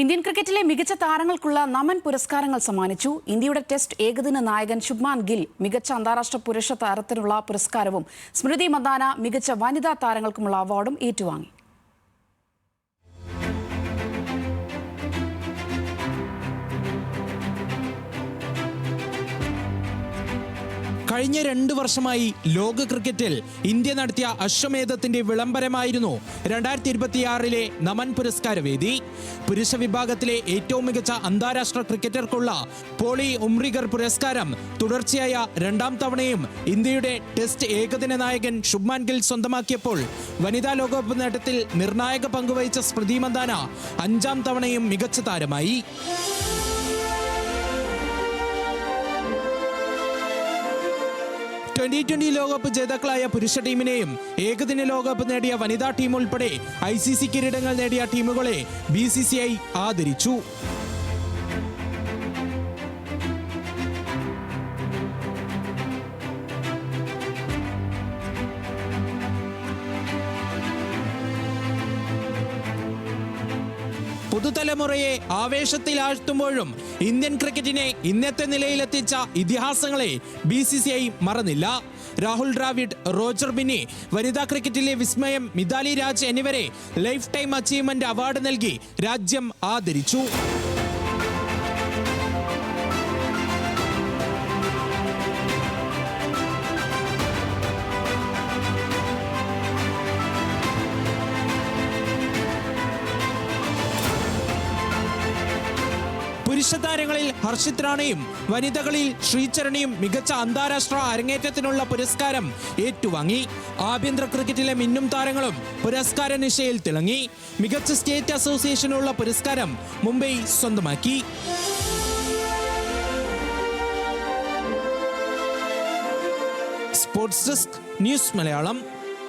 Indian ക്രിക്കറ്റിലെ മികച്ച താരങ്ങൾക്കുള്ള നമൻ പുരസ്കാരങ്ങൾ സമ്മാനിച്ചു. ഇന്ത്യയുടെ ടെസ്റ്റ് ഏകദിന നായകൻ ശുഭ്മാൻ ഗിൽ മികച്ച അന്താരാഷ്ട്ര പുരുഷ താരത്തിനുള്ള പുരസ്കാരവും സ്മൃതി മന്ദാന മികച്ച വനിതാ താരങ്ങൾക്കുമുള്ള അവാർഡും ഏറ്റുവാങ്ങി. കഴിഞ്ഞ 2 വർഷമായി ലോക ക്രിക്കറ്റിൽ ഇന്ത്യ നടത്തിയ അശ്വമേധത്തിന്റെ വിളംബരമായിരുന്നു 2026 നമൻ പുരസ്കാര വേദി. പുരുഷ വിഭാഗത്തിലെ ഏറ്റവും മികച്ച അന്താരാഷ്ട്ര ക്രിക്കറ്റർക്കുള്ള പോളി ഉംറിഗർ പുരസ്കാരം തുടർച്ചയായ 2ാം തവണയും ഇന്ത്യയുടെ ടെസ്റ്റ് ഏകദിന നായകൻ ശുഭ്മാൻ ഗിൽ സ്വന്തമാക്കിയപ്പോൾ വനിതാ ലോകകപ്പ് നേട്ടത്തിൽ നിർണായക പങ്കുവഹിച്ച സ്മൃതി മന്ദാന 5ാം തവണയും മികച്ച താരമായി. T20 ലോകകപ്പ് ജേതാക്കളായ പുരുഷ ടീമിനെയും ഏകദിന ലോകകപ്പ് നേടിയ വനിതാ ടീം ഉൾപ്പെടെ ICC കിരീടങ്ങൾ നേടിയ ടീമുകളെ BCCI ആദരിച്ചു. പുതുതലമുറയെ ആവേശത്തിലാഴ്ത്തുമ്പോഴും ഇന്ത്യൻ ക്രിക്കറ്റിനെ ഇന്നത്തെ നിലയിലെത്തിച്ച ഇതിഹാസങ്ങളെ BCCI മറന്നില്ല. രാഹുൽ ദ്രാവിഡ്, റോജർ ബിന്നി, വനിതാ ക്രിക്കറ്റിലെ വിസ്മയം മിതാലി രാജ് എന്നിവരെ ലൈഫ് ടൈം അച്ചീവ്മെന്റ് അവാർഡ് നൽകി രാജ്യം ആദരിച്ചു. പുരുഷ താരങ്ങളിൽ ഹർഷിത് റാണയും വനിതകളിൽ ശ്രീചരണിയും മികച്ച അന്താരാഷ്ട്ര അരങ്ങേറ്റത്തിനുള്ള പുരസ്കാരം ഏറ്റുവാങ്ങി. ആഭ്യന്തര ക്രിക്കറ്റിലെ മിന്നും താരങ്ങളും പുരസ്കാര നിശയിൽ തിളങ്ങി. മികച്ച സ്റ്റേറ്റ് അസോസിയേഷനുള്ള പുരസ്കാരം മുംബൈ സ്വന്തമാക്കി. Sports desk, news Malayalam.